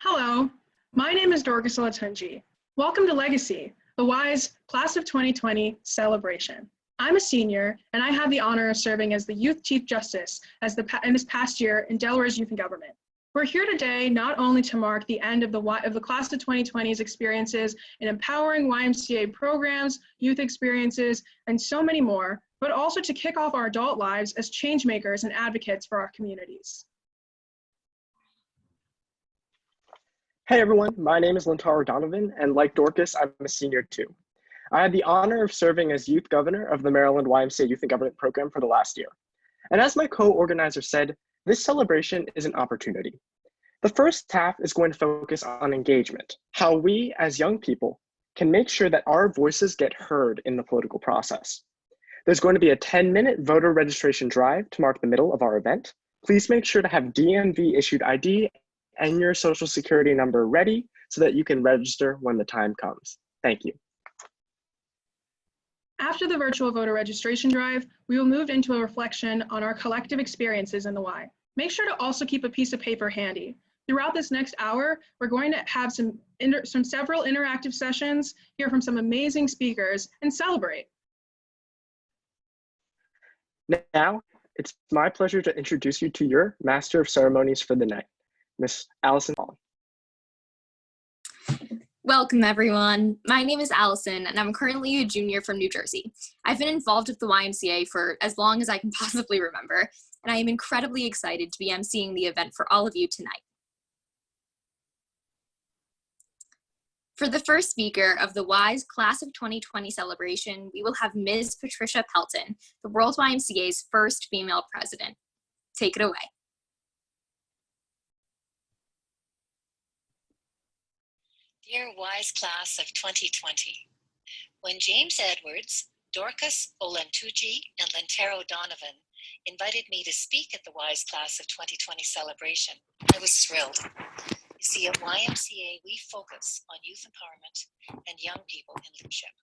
Hello, my name is Dorcas Olatunji. Welcome to Legacy, the WISE Class of 2020 celebration. I'm a senior, and I have the honor of serving as the Youth Chief Justice in this past year in Delaware's Youth in Government. We're here today not only to mark the end of the Class of 2020's experiences in empowering YMCA programs, youth experiences, and so many more, but also to kick off our adult lives as change makers and advocates for our communities. Hey everyone, my name is Lintaro Donovan, and like Dorcas, I'm a senior too. I had the honor of serving as Youth Governor of the Maryland YMCA Youth in Government program for the last year. And as my co-organizer said, this celebration is an opportunity. The first half is going to focus on engagement, how we as young people can make sure that our voices get heard in the political process. There's going to be a 10-minute voter registration drive to mark the middle of our event. Please make sure to have DMV issued ID and your social security number ready so that you can register when the time comes. Thank you. After the virtual voter registration drive, we will move into a reflection on our collective experiences in the Y. Make sure to also keep a piece of paper handy. Throughout this next hour, we're going to have several interactive sessions, hear from some amazing speakers, and celebrate. Now, it's my pleasure to introduce you to your Master of Ceremonies for the night, Miss Allison Hall. Welcome everyone. My name is Allison and I'm currently a junior from New Jersey. I've been involved with the YMCA for as long as I can possibly remember, and I am incredibly excited to be emceeing the event for all of you tonight. For the first speaker of the WISE Class of 2020 celebration, we will have Ms. Patricia Pelton, the World YMCA's first female president. Take it away. Dear WISE Class of 2020, when James Edwards, Dorcas Olentuji, and Lintaro Donovan invited me to speak at the WISE Class of 2020 celebration, I was thrilled. You see, at YMCA, we focus on youth empowerment and young people in leadership.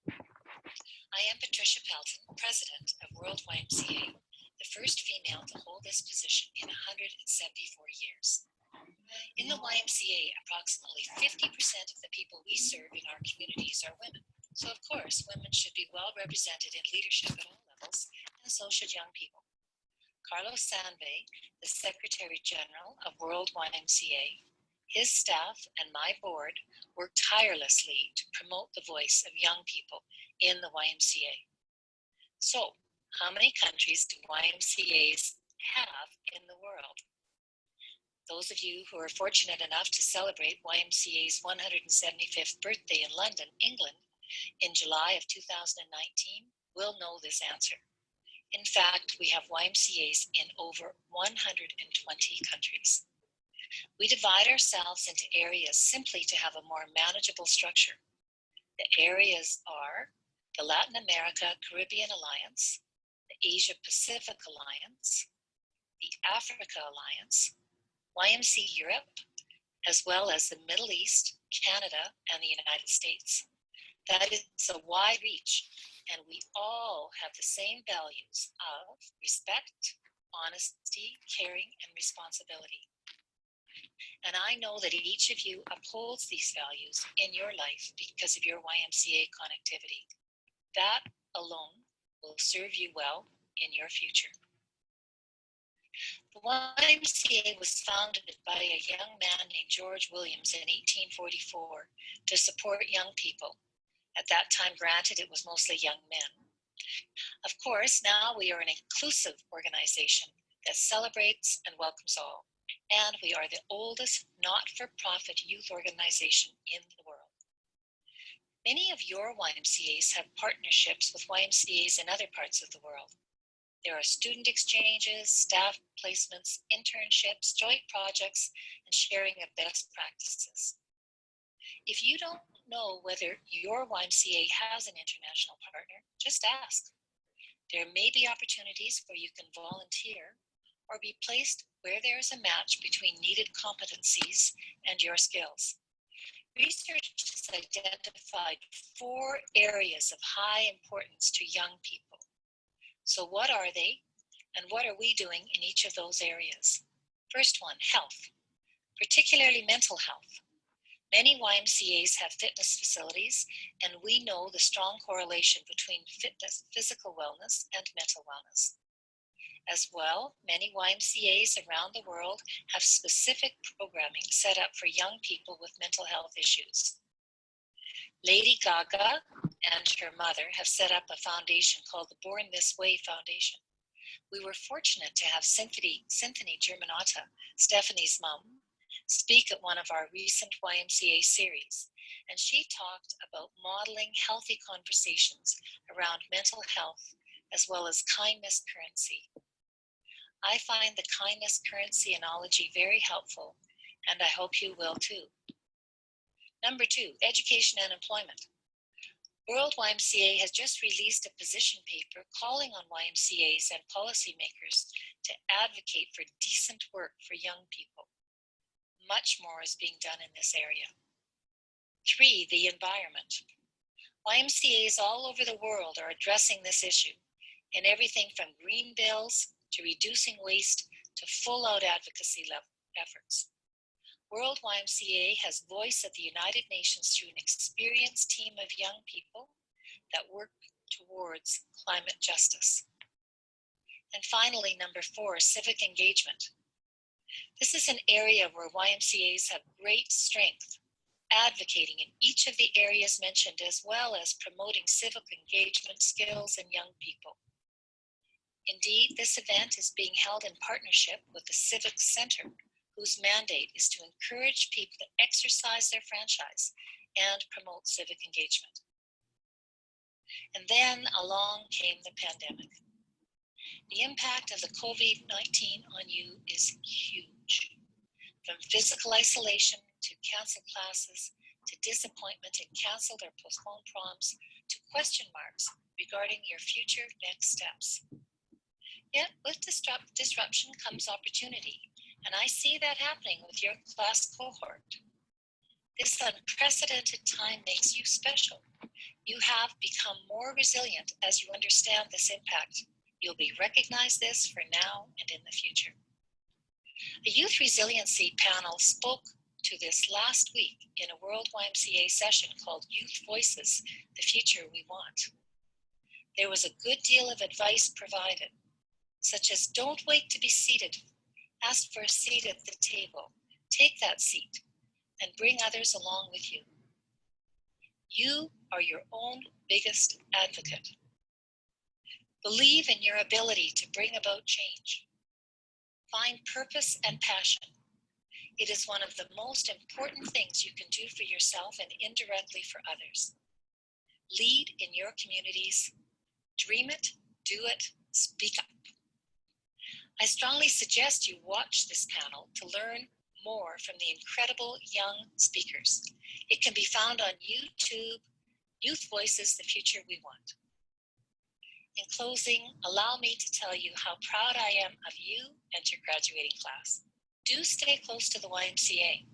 I am Patricia Pelton, President of World YMCA, the first female to hold this position in 174 years. In the YMCA, approximately 50% of the people we serve in our communities are women. So of course, women should be well represented in leadership at all levels, and so should young people. Carlos Sanve, the Secretary General of World YMCA, his staff and my board work tirelessly to promote the voice of young people in the YMCA. So, how many countries do YMCAs have in the world? Those of you who are fortunate enough to celebrate YMCA's 175th birthday in London, England, in July of 2019 will know this answer. In fact, we have YMCAs in over 120 countries. We divide ourselves into areas simply to have a more manageable structure. The areas are the Latin America Caribbean Alliance, the Asia Pacific Alliance, the Africa Alliance, YMC Europe, as well as the Middle East, Canada, and the United States. That is a wide reach, and we all have the same values of respect, honesty, caring, and responsibility. And I know that each of you upholds these values in your life because of your YMCA connectivity. That alone will serve you well in your future. The YMCA was founded by a young man named George Williams in 1844 to support young people. At that time, granted, it was mostly young men. Of course, now we are an inclusive organization that celebrates and welcomes all. And we are the oldest not-for-profit youth organization in the world. Many of your YMCAs have partnerships with YMCAs in other parts of the world. There are student exchanges, staff placements, internships, joint projects, and sharing of best practices. If you don't know whether your YMCA has an international partner, just ask. There may be opportunities where you can volunteer or be placed where there is a match between needed competencies and your skills. Research has identified 4 areas of high importance to young people. So what are they, and what are we doing in each of those areas? First one, health, particularly mental health. Many YMCAs have fitness facilities, and we know the strong correlation between fitness, physical wellness, and mental wellness. As well, many YMCAs around the world have specific programming set up for young people with mental health issues. Lady Gaga and her mother have set up a foundation called the Born This Way Foundation. We were fortunate to have Symphony Germanata, Stephanie's mom, speak at one of our recent YMCA series, and she talked about modeling healthy conversations around mental health as well as kindness currency. I find the kindness currency analogy very helpful, and I hope you will too. Number 2, education and employment. World YMCA has just released a position paper calling on YMCAs and policymakers to advocate for decent work for young people. Much more is being done in this area. 3, the environment. YMCAs all over the world are addressing this issue in everything from green bills to reducing waste to full-out advocacy efforts. World YMCA has voice at the United Nations through an experienced team of young people that work towards climate justice. And finally, number 4, civic engagement. This is an area where YMCAs have great strength, advocating in each of the areas mentioned, as well as promoting civic engagement skills in young people. Indeed, this event is being held in partnership with the Civic Center, whose mandate is to encourage people to exercise their franchise and promote civic engagement. And then along came the pandemic. The impact of the COVID-19 on you is huge. From physical isolation to canceled classes, to disappointment in canceled or postponed proms, to question marks regarding your future next steps. Yet with disruption comes opportunity, and I see that happening with your class cohort. This unprecedented time makes you special. You have become more resilient as you understand this impact. You'll be recognized this for now and in the future. A youth resiliency panel spoke to this last week in a World YMCA session called Youth Voices, the Future We Want. There was a good deal of advice provided, such as don't wait to be seated. Ask for a seat at the table. Take that seat and bring others along with you. You are your own biggest advocate. Believe in your ability to bring about change. Find purpose and passion. It is one of the most important things you can do for yourself and indirectly for others. Lead in your communities. Dream it, do it, speak up. I strongly suggest you watch this panel to learn more from the incredible young speakers. It can be found on YouTube, Youth Voices, the Future We Want. In closing, allow me to tell you how proud I am of you and your graduating class. Do stay close to the YMCA.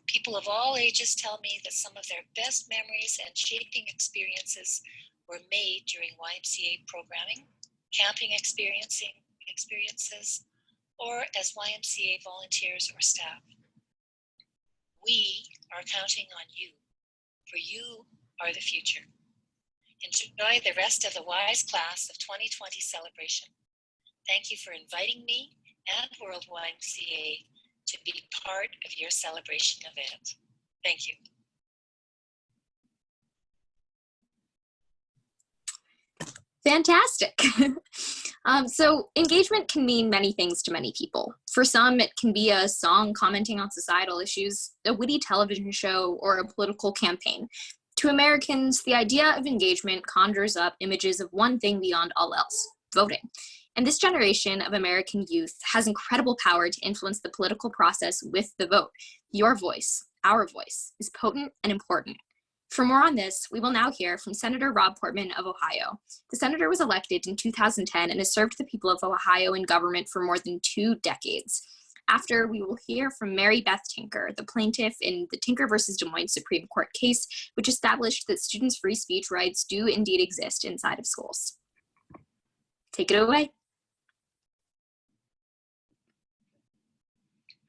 People of all ages tell me that some of their best memories and shaping experiences were made during YMCA programming, camping experiences, or as YMCA volunteers or staff. We are counting on you, for you are the future. Enjoy the rest of the WISE Class of 2020 celebration. Thank you for inviting me and World YMCA to be part of your celebration event. Thank you. Fantastic. So engagement can mean many things to many people. For some, it can be a song commenting on societal issues, a witty television show, or a political campaign. To Americans, the idea of engagement conjures up images of one thing beyond all else: voting. And this generation of American youth has incredible power to influence the political process with the vote. Your voice, our voice, is potent and important. For more on this, we will now hear from Senator Rob Portman of Ohio. The senator was elected in 2010 and has served the people of Ohio in government for more than 2 decades. After, we will hear from Mary Beth Tinker, the plaintiff in the Tinker versus Des Moines Supreme Court case, which established that students' free speech rights do indeed exist inside of schools. Take it away.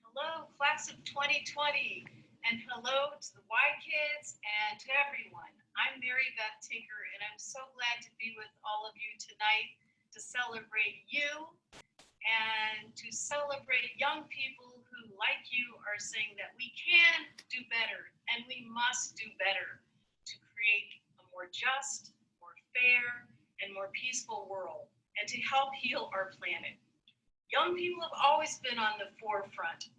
Hello, class of 2020, And hello to the Y Kids and to everyone. I'm Mary Beth Tinker, and I'm so glad to be with all of you tonight to celebrate you and to celebrate young people who, like you, are saying that we can do better and we must do better to create a more just, more fair, and more peaceful world, and to help heal our planet. Young people have always been on the forefront.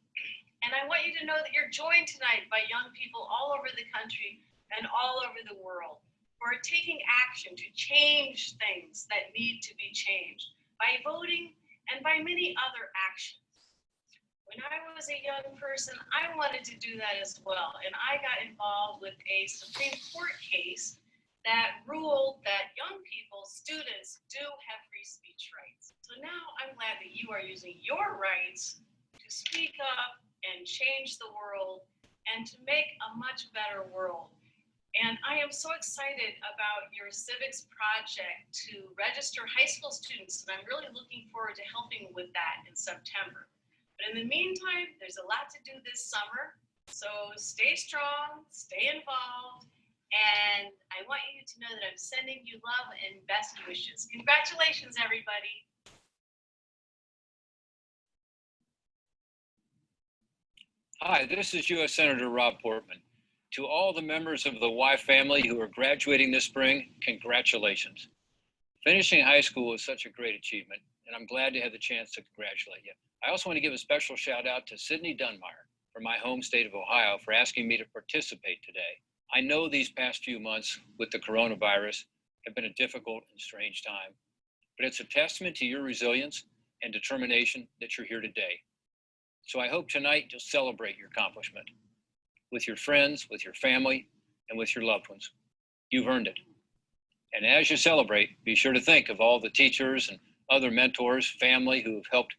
And I want you to know that you're joined tonight by young people all over the country and all over the world who are taking action to change things that need to be changed by voting and by many other actions. When I was a young person, I wanted to do that as well. And I got involved with a Supreme Court case that ruled that young people, students, do have free speech rights. So now I'm glad that you are using your rights to speak up and change the world and to make a much better world. And I am so excited about your civics project to register high school students, and I'm really looking forward to helping with that in September. But in the meantime, there's a lot to do this summer, so stay strong, stay involved, and I want you to know that I'm sending you love and best wishes. Congratulations, everybody. Hi, this is U.S. Senator Rob Portman. To all the members of the Y family who are graduating this spring, congratulations. Finishing high school is such a great achievement, and I'm glad to have the chance to congratulate you. I also want to give a special shout out to Sydney Dunmire from my home state of Ohio for asking me to participate today. I know these past few months with the coronavirus have been a difficult and strange time, but it's a testament to your resilience and determination that you're here today. So I hope tonight you'll celebrate your accomplishment with your friends, with your family, and with your loved ones. You've earned it. And as you celebrate, be sure to think of all the teachers and other mentors, family who have helped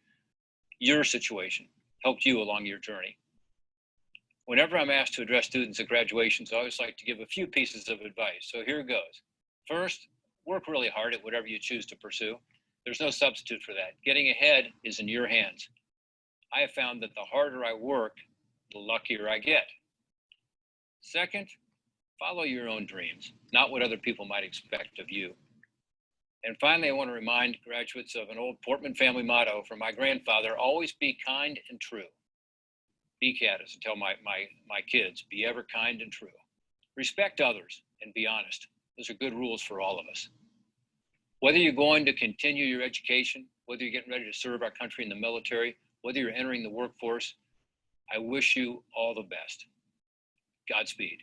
your situation, helped you along your journey. Whenever I'm asked to address students at graduations, I always like to give a few pieces of advice. So here goes. First, work really hard at whatever you choose to pursue. There's no substitute for that. Getting ahead is in your hands. I have found that the harder I work, the luckier I get. Second, follow your own dreams, not what other people might expect of you. And finally, I want to remind graduates of an old Portman family motto from my grandfather: always be kind and true. BCAT is to tell my kids, be ever kind and true. Respect others and be honest. Those are good rules for all of us. Whether you're going to continue your education, whether you're getting ready to serve our country in the military, whether you're entering the workforce, I wish you all the best. Godspeed.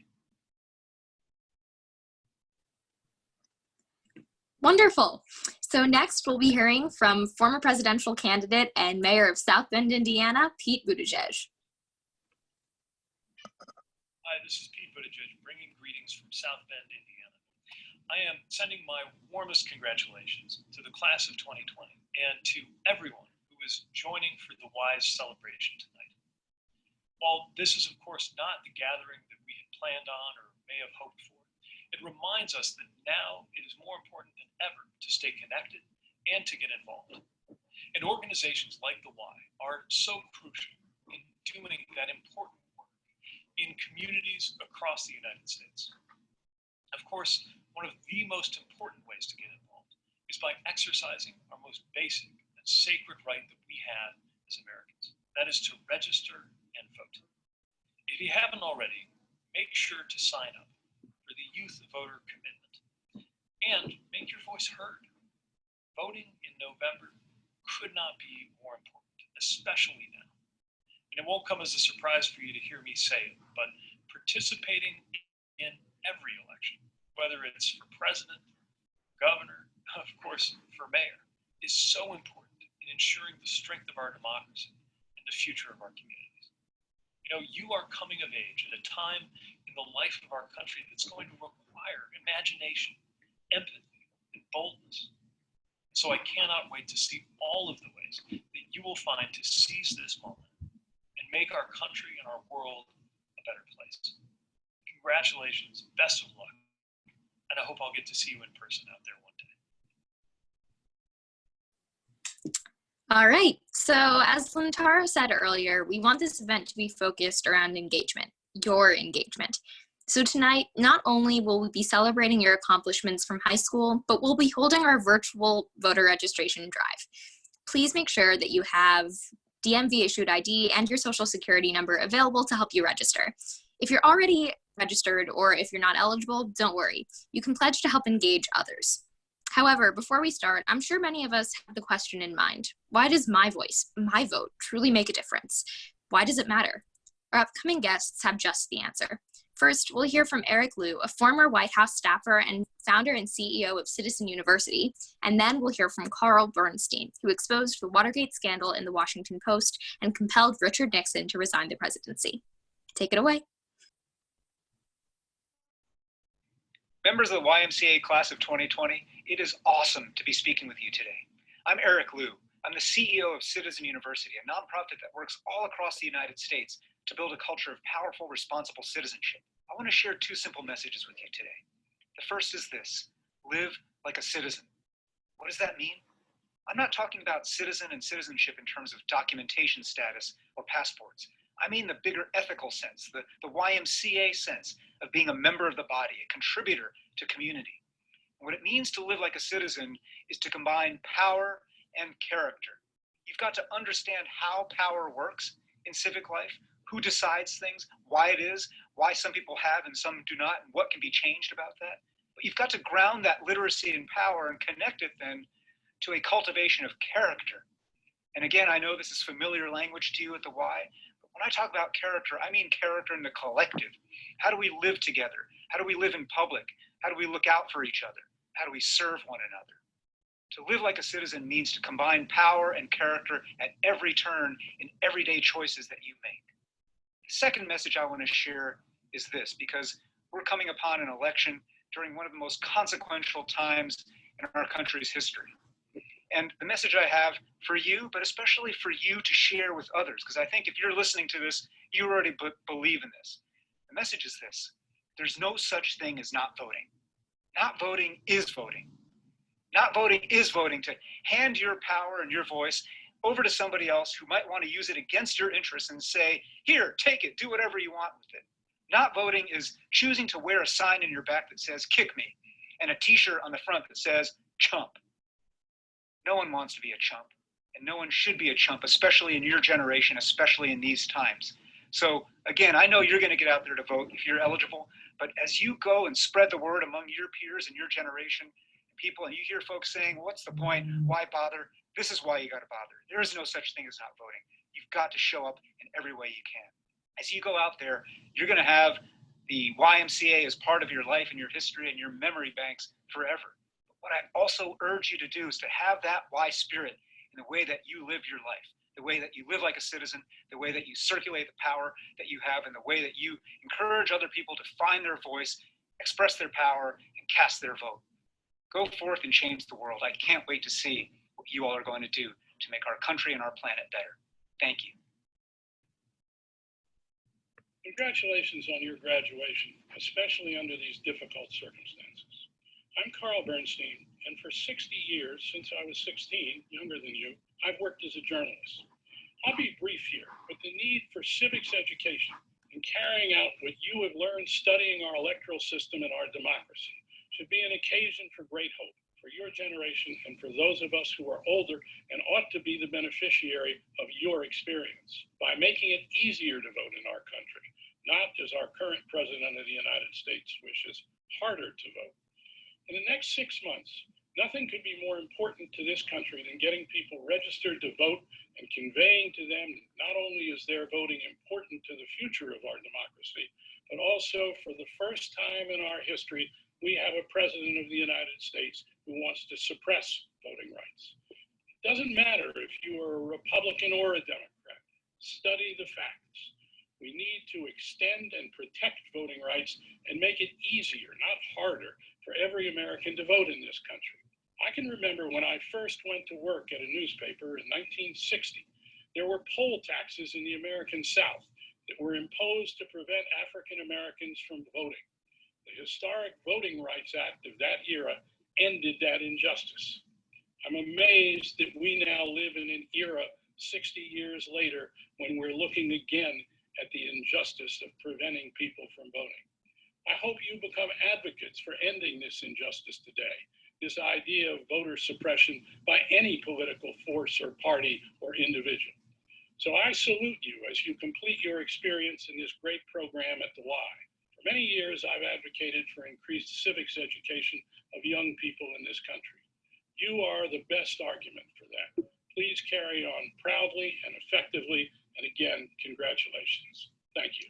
Wonderful. So next we'll be hearing from former presidential candidate and mayor of South Bend, Indiana, Pete Buttigieg. Hi, this is Pete Buttigieg, bringing greetings from South Bend, Indiana. I am sending my warmest congratulations to the class of 2020 and to everyone who is joining for the WISE celebration tonight. While this is, of course, not the gathering that we had planned on or may have hoped for, it reminds us that now it is more important than ever to stay connected and to get involved. And organizations like the Y are so crucial in doing that important work in communities across the United States. Of course, one of the most important ways to get involved is by exercising our most basic and sacred right that we have as Americans. That is to register and vote. If you haven't already, make sure to sign up for the Youth Voter Commitment and make your voice heard. Voting in November could not be more important, especially now. And it won't come as a surprise for you to hear me say it, but participating in every election, whether it's for president, governor, of course, for mayor, is so important in ensuring the strength of our democracy and the future of our communities. You know, you are coming of age at a time in the life of our country that's going to require imagination, empathy, and boldness. So I cannot wait to see all of the ways that you will find to seize this moment and make our country and our world a better place. Congratulations, best of luck, and I hope I'll get to see you in person out there one day. All right, so as Lintaro said earlier, we want this event to be focused around engagement. your engagement. So tonight, not only will we be celebrating your accomplishments from high school, but we'll be holding our virtual voter registration drive. Please make sure that you have DMV-issued ID and your social security number available to help you register. If you're already registered or if you're not eligible, don't worry. You can pledge to help engage others. However, before we start, I'm sure many of us have the question in mind: why does my voice, my vote, truly make a difference? Why does it matter? Our upcoming guests have just the answer. First, we'll hear from Eric Liu, a former White House staffer and founder and CEO of Citizen University, and then we'll hear from Carl Bernstein, who exposed the Watergate scandal in the Washington Post and compelled Richard Nixon to resign the presidency. Take it away. Members of the YMCA class of 2020, it is awesome to be speaking with you today. I'm Eric Liu. I'm the CEO of Citizen University, a nonprofit that works all across the United States to build a culture of powerful, responsible citizenship. I want to share two simple messages with you today. The first is this: live like a citizen. What does that mean? I'm not talking about citizen and citizenship in terms of documentation status or passports. I mean the bigger ethical sense, the YMCA sense of being a member of the body, a contributor to community. And what it means to live like a citizen is to combine power and character. You've got to understand how power works in civic life, who decides things, why it is, why some people have and some do not, and what can be changed about that. But you've got to ground that literacy in power and connect it then to a cultivation of character. And again, I know this is familiar language to you at the Y, but when I talk about character, I mean character in the collective. How do we live together? How do we live in public? How do we look out for each other? How do we serve one another? To live like a citizen means to combine power and character at every turn in everyday choices that you make. The second message I want to share is this, because we're coming upon an election during one of the most consequential times in our country's history. And the message I have for you, but especially for you to share with others, because I think if you're listening to this, you already believe in this. The message is this: there's no such thing as not voting. Not voting is voting. Not voting is voting to hand your power and your voice over to somebody else who might want to use it against your interests and say, here, take it, do whatever you want with it. Not voting is choosing to wear a sign in your back that says, kick me, and a t-shirt on the front that says, chump. No one wants to be a chump, and no one should be a chump, especially in your generation, especially in these times. So again, I know you're going to get out there to vote if you're eligible, but as you go and spread the word among your peers and your generation, people, and you hear folks saying, well, what's the point? Why bother? This is why you got to bother. There is no such thing as not voting. You've got to show up in every way you can. As you go out there, you're going to have the YMCA as part of your life and your history and your memory banks forever. But what I also urge you to do is to have that Y spirit in the way that you live your life, the way that you live like a citizen, the way that you circulate the power that you have, and the way that you encourage other people to find their voice, express their power, and cast their vote. Go forth and change the world. I can't wait to see what you all are going to do to make our country and our planet better. Thank you. Congratulations on your graduation, especially under these difficult circumstances. I'm Carl Bernstein, and for 60 years, since I was 16, younger than you, I've worked as a journalist. I'll be brief here, but the need for civics education and carrying out what you have learned studying our electoral system and our democracy should be an occasion for great hope for your generation and for those of us who are older and ought to be the beneficiary of your experience by making it easier to vote in our country, not, as our current president of the United States wishes, harder to vote. In the next 6 months, nothing could be more important to this country than getting people registered to vote and conveying to them not only is their voting important to the future of our democracy, but also for the first time in our history, we have a president of the United States who wants to suppress voting rights. It doesn't matter if you are a Republican or a Democrat. Study the facts. We need to extend and protect voting rights and make it easier, not harder, for every American to vote in this country. I can remember when I first went to work at a newspaper in 1960, there were poll taxes in the American South that were imposed to prevent African Americans from voting. The Historic Voting Rights Act of that era ended that injustice. I'm amazed that we now live in an era 60 years later when we're looking again at the injustice of preventing people from voting. I hope you become advocates for ending this injustice today, this idea of voter suppression by any political force or party or individual. So I salute you as you complete your experience in this great program at the Y. For many years, I've advocated for increased civics education of young people in this country. You are the best argument for that. Please carry on proudly and effectively, and again, congratulations. Thank you.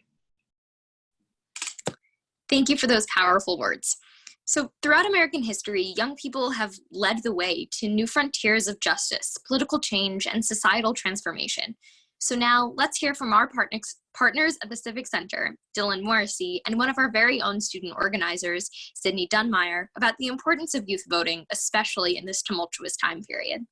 Thank you for those powerful words. So throughout American history, young people have led the way to new frontiers of justice, political change, and societal transformation. So now let's hear from our partners at the Civic Center, Dylan Morrissey, and one of our very own student organizers, Sydney Dunmeyer, about the importance of youth voting, especially in this tumultuous time period.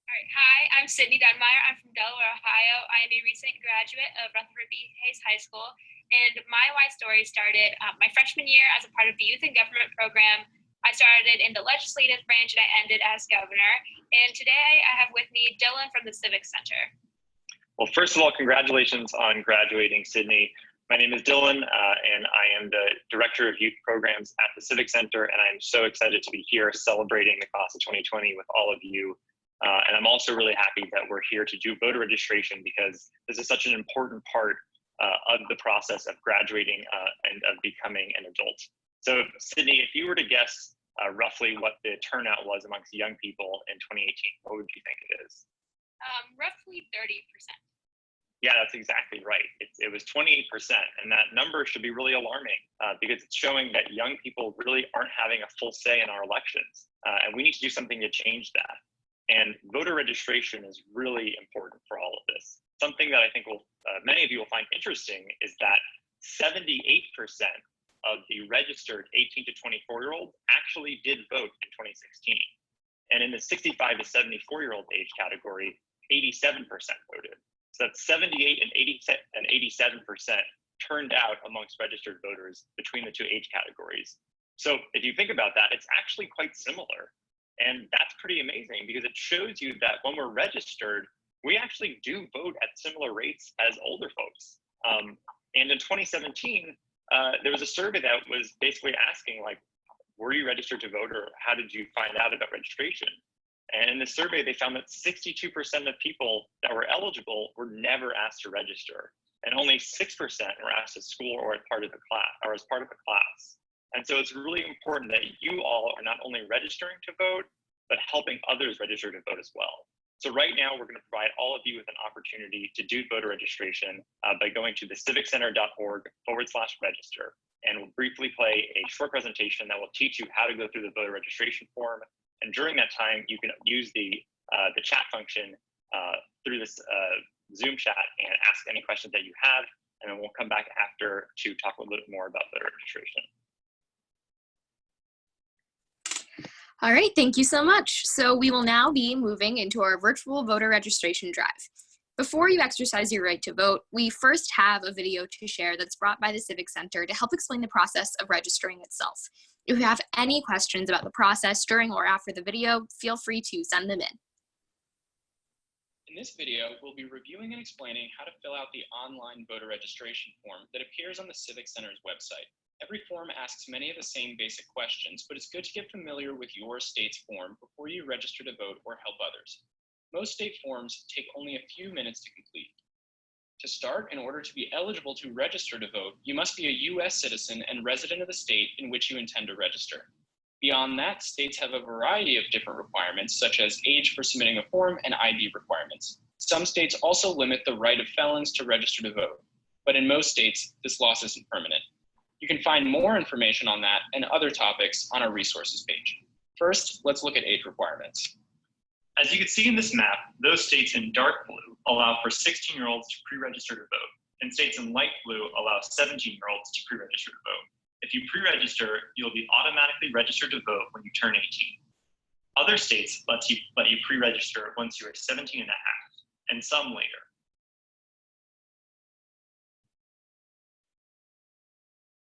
All right. Hi, I'm Sydney Dunmeyer. I'm from Delaware, Ohio. I am a recent graduate of Rutherford B. Hayes High School, and my Y story started my freshman year as a part of the Youth and Government program. I started in the legislative branch and I ended as governor. And today I have with me Dylan from the Civic Center. Well, first of all, congratulations on graduating, Sydney. My name is Dylan, and I am the Director of Youth Programs at the Civic Center, and I'm so excited to be here celebrating the class of 2020 with all of you. And I'm also really happy that we're here to do voter registration because this is such an important part of the process of graduating and of becoming an adult. So Sydney, if you were to guess roughly what the turnout was amongst young people in 2018, what would you think it is? Roughly 30%. Yeah, that's exactly right. It was 28%, and that number should be really alarming because it's showing that young people really aren't having a full say in our elections, and we need to do something to change that. And voter registration is really important for all of this. Something that I think many of you will find interesting is that 78% of the registered 18 to 24-year-olds actually did vote in 2016. And in the 65 to 74-year-old age category, 87% voted. So that's 78 and 87% turned out amongst registered voters between the two age categories. So if you think about that, it's actually quite similar. And that's pretty amazing because it shows you that when we're registered, we actually do vote at similar rates as older folks. And in 2017, there was a survey that was basically asking, like, were you registered to vote or how did you find out about registration? And in the survey, they found that 62% of people that were eligible were never asked to register. And only 6% were asked at school or as part of the class. And so it's really important that you all are not only registering to vote, but helping others register to vote as well. So right now, we're going to provide all of you with an opportunity to do voter registration by going to theciviccenter.org/register. And we'll briefly play a short presentation that will teach you how to go through the voter registration form. And during that time, you can use the chat function through this Zoom chat and ask any questions that you have. And then we'll come back after to talk a little bit more about voter registration. All right, thank you so much. So we will now be moving into our virtual voter registration drive. Before you exercise your right to vote, we first have a video to share that's brought by the Civic Center to help explain the process of registering itself. If you have any questions about the process during or after the video, feel free to send them in. In this video, we'll be reviewing and explaining how to fill out the online voter registration form that appears on the Civic Center's website. Every form asks many of the same basic questions, but it's good to get familiar with your state's form before you register to vote or help others. Most state forms take only a few minutes to complete. To start, in order to be eligible to register to vote, you must be a U.S. citizen and resident of the state in which you intend to register. Beyond that, states have a variety of different requirements, such as age for submitting a form and ID requirements. Some states also limit the right of felons to register to vote, but in most states, this loss isn't permanent. You can find more information on that and other topics on our resources page. First, let's look at age requirements. As you can see in this map, those states in dark blue allow for 16-year-olds to pre-register to vote, and states in light blue allow 17-year-olds to pre-register to vote. If you pre-register, you'll be automatically registered to vote when you turn 18. Other states let you pre-register once you are 17 and a half, and some later.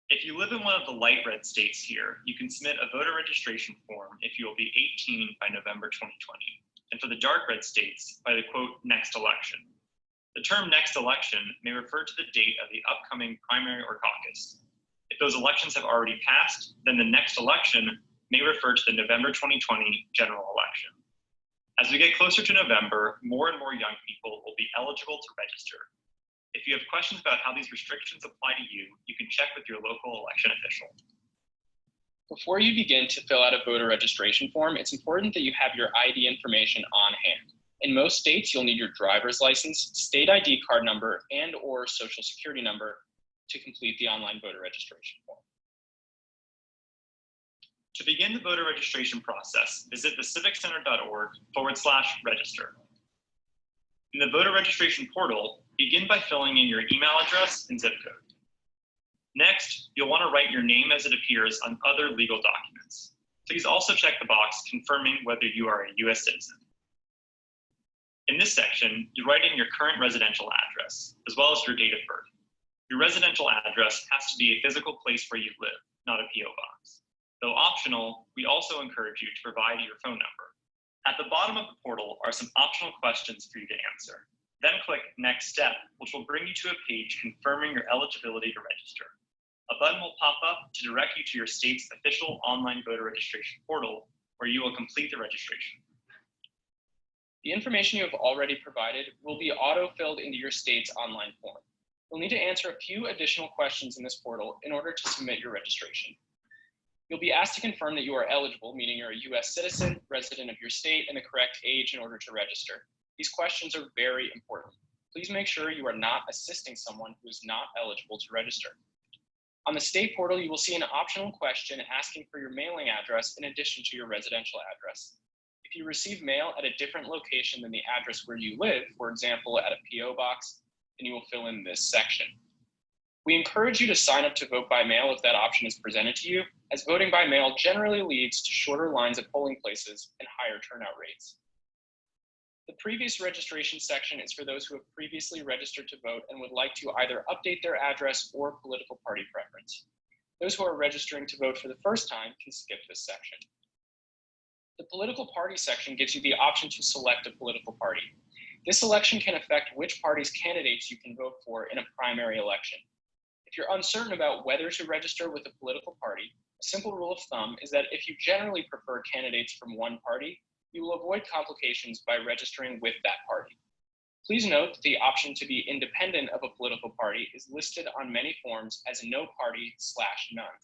If you live in one of the light red states here, you can submit a voter registration form if you will be 18 by November 2020. And for the dark red states, by the quote, next election. The term next election may refer to the date of the upcoming primary or caucus. If those elections have already passed, then the next election may refer to the November 2020 general election. As we get closer to November, more and more young people will be eligible to register. If you have questions about how these restrictions apply to you, you can check with your local election official. Before you begin to fill out a voter registration form, it's important that you have your ID information on hand. In most states, you'll need your driver's license, state ID card number, and/or social security number to complete the online voter registration form. To begin the voter registration process, visit theciviccenter.org/register. In the voter registration portal, begin by filling in your email address and zip code. Next, you'll want to write your name as it appears on other legal documents. Please also check the box confirming whether you are a U.S. citizen. In this section, you write in your current residential address, as well as your date of birth. Your residential address has to be a physical place where you live, not a P.O. box. Though optional, we also encourage you to provide your phone number. At the bottom of the portal are some optional questions for you to answer. Then click Next Step, which will bring you to a page confirming your eligibility to register. A button will pop up to direct you to your state's official online voter registration portal, where you will complete the registration. The information you have already provided will be auto-filled into your state's online form. You'll need to answer a few additional questions in this portal in order to submit your registration. You'll be asked to confirm that you are eligible, meaning you're a U.S. citizen, resident of your state, and the correct age in order to register. These questions are very important. Please make sure you are not assisting someone who is not eligible to register. On the state portal, you will see an optional question asking for your mailing address in addition to your residential address. If you receive mail at a different location than the address where you live, for example, at a P.O. box, then you will fill in this section. We encourage you to sign up to vote by mail if that option is presented to you, as voting by mail generally leads to shorter lines at polling places and higher turnout rates. The previous registration section is for those who have previously registered to vote and would like to either update their address or political party preference. Those who are registering to vote for the first time can skip this section. The political party section gives you the option to select a political party. This selection can affect which party's candidates you can vote for in a primary election. If you're uncertain about whether to register with a political party, a simple rule of thumb is that if you generally prefer candidates from one party, you will avoid complications by registering with that party. Please note that the option to be independent of a political party is listed on many forms as no party/none.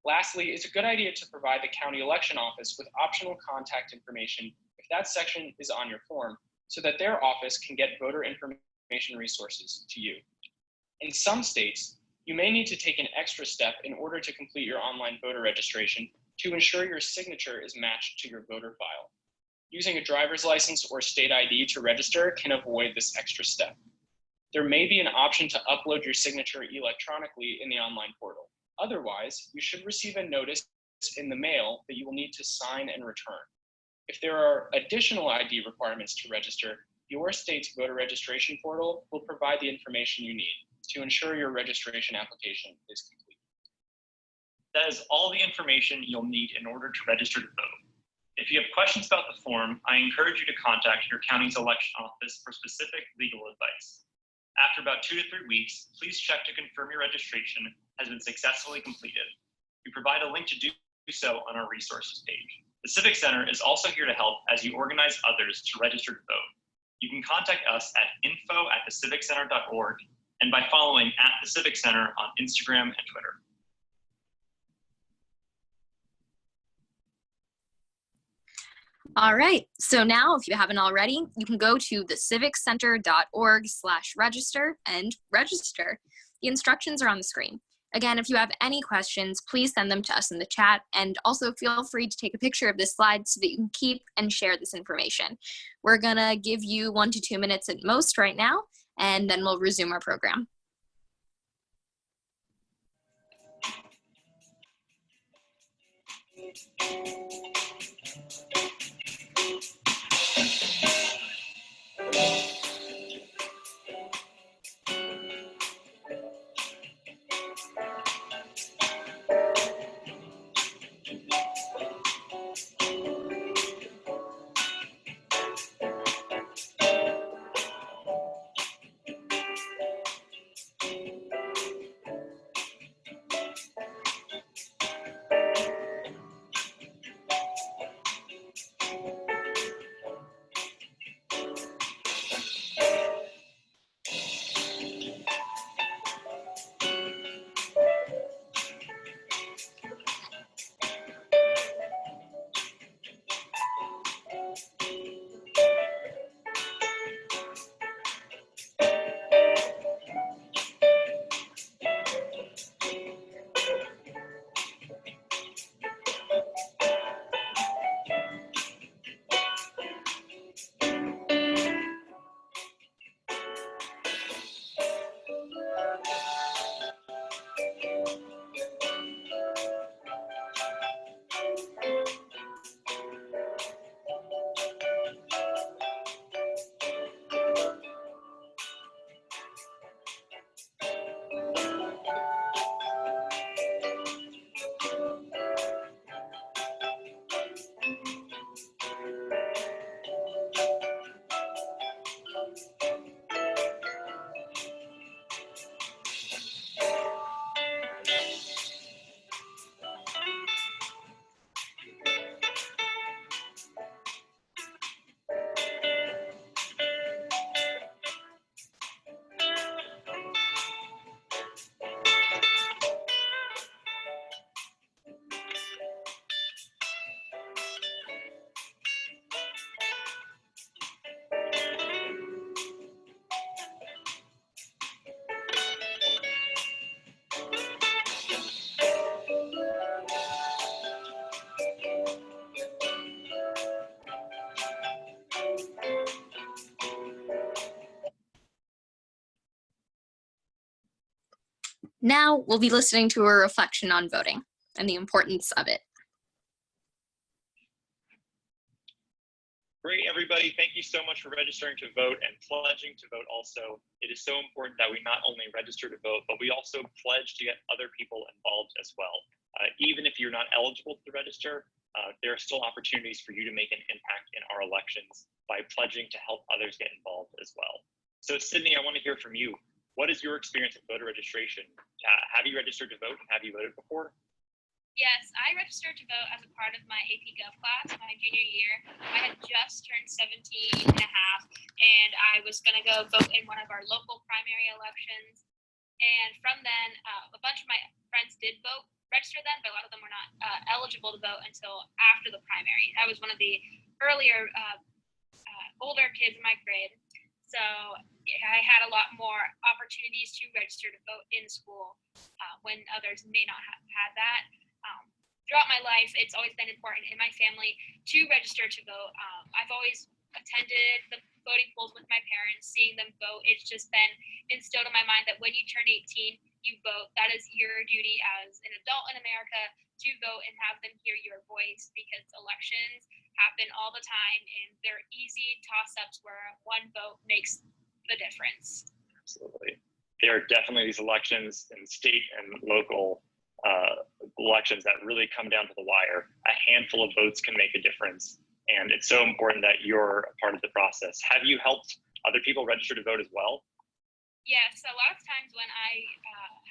Lastly, it's a good idea to provide the county election office with optional contact information if that section is on your form, so that their office can get voter information resources to you. In some states, you may need to take an extra step in order to complete your online voter registration to ensure your signature is matched to your voter file. Using a driver's license or state ID to register can avoid this extra step. There may be an option to upload your signature electronically in the online portal. Otherwise, you should receive a notice in the mail that you will need to sign and return. If there are additional ID requirements to register, your state's voter registration portal will provide the information you need to ensure your registration application is complete. That is all the information you'll need in order to register to vote. If you have questions about the form, I encourage you to contact your county's election office for specific legal advice. After about 2 to 3 weeks, please check to confirm your registration has been successfully completed. We provide a link to do so on our resources page. The Civic Center is also here to help as you organize others to register to vote. You can contact us at info@theciviccenter.org and by following @theciviccenter on Instagram and Twitter. All right, so now if you haven't already, you can go to theciviccenter.org/register and register. The instructions are on the screen. Again, if you have any questions, please send them to us in the chat, and also feel free to take a picture of this slide so that you can keep and share this information. We're gonna give you 1 to 2 minutes at most right now, and then we'll resume our program. Now we'll be listening to a reflection on voting and the importance of it. Great, everybody. Thank you so much for registering to vote and pledging to vote also. It is so important that we not only register to vote, but we also pledge to get other people involved as well. Even if you're not eligible to register, there are still opportunities for you to make an impact in our elections by pledging to help others get involved as well. So Sydney, I want to hear from you. What is your experience with voter registration? Have you registered to vote and have you voted before? Yes, I registered to vote as a part of my AP Gov class my junior year. I had just turned 17 and a half, and I was going to go vote in one of our local primary elections. And from then, a bunch of my friends did register then, but a lot of them were not eligible to vote until after the primary. I was one of the earlier, older kids in my grade. So I had a lot more opportunities to register to vote in school when others may not have had that. Throughout my life, it's always been important in my family to register to vote. I've always attended the voting polls with my parents, seeing them vote. It's just been instilled in my mind that when you turn 18, you vote. That is your duty as an adult in America to vote and have them hear your voice, because elections happen all the time and they're easy toss-ups where one vote makes the difference. Absolutely. There are definitely these elections in state and local elections that really come down to the wire. A handful of votes can make a difference, and it's so important that you're a part of the process. Have you helped other people register to vote as well? Yes, a lot of times when I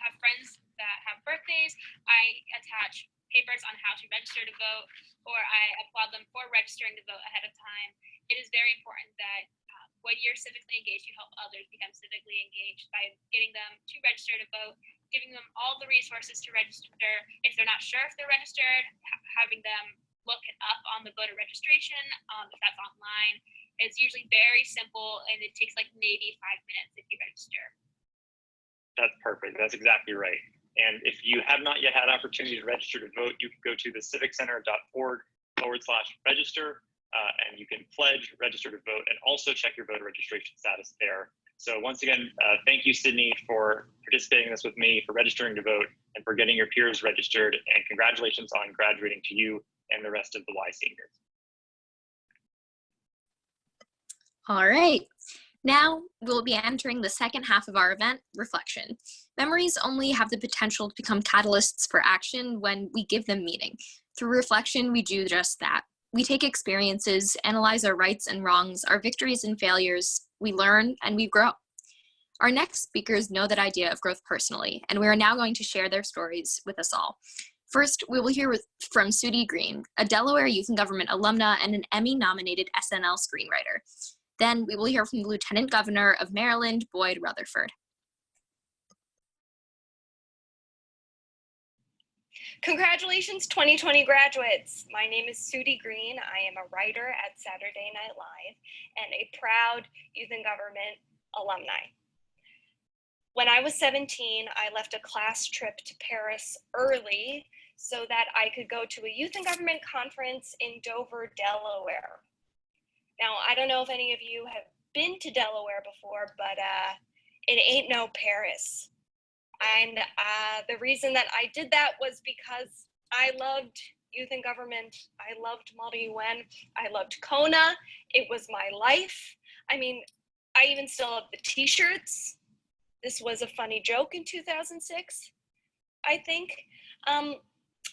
have friends that have birthdays, I attach papers on how to register to vote, or I applaud them for registering to vote ahead of time. It is very important that when you're civically engaged, you help others become civically engaged by getting them to register to vote, giving them all the resources to register. If they're not sure if they're registered, having them look it up on the voter registration, if that's online. It's usually very simple, and it takes like maybe 5 minutes if you register. That's perfect. That's exactly right. And if you have not yet had opportunity to register to vote, you can go to the civiccenter.org/register, and you can pledge, register to vote, and also check your voter registration status there. So once again, thank you, Sydney, for participating in this with me, for registering to vote, and for getting your peers registered. And congratulations on graduating to you and the rest of the Y seniors. All right. Now we'll be entering the second half of our event, reflection. Memories only have the potential to become catalysts for action when we give them meaning. Through reflection, we do just that. We take experiences, analyze our rights and wrongs, our victories and failures, we learn, and we grow. Our next speakers know that idea of growth personally, and we are now going to share their stories with us all. First, we will hear from Sudie Green, a Delaware Youth and Government alumna and an Emmy-nominated SNL screenwriter. Then we will hear from the Lieutenant Governor of Maryland, Boyd Rutherford. Congratulations, 2020 graduates. My name is Sudie Green. I am a writer at Saturday Night Live and a proud Youth and Government alumni. When I was 17, I left a class trip to Paris early so that I could go to a Youth and Government conference in Dover, Delaware. Now, I don't know if any of you have been to Delaware before, but it ain't no Paris. And the reason that I did that was because I loved Youth and Government. I loved Model UN. I loved Kona. It was my life. I mean, I even still have the t-shirts. This was a funny joke in 2006, I think.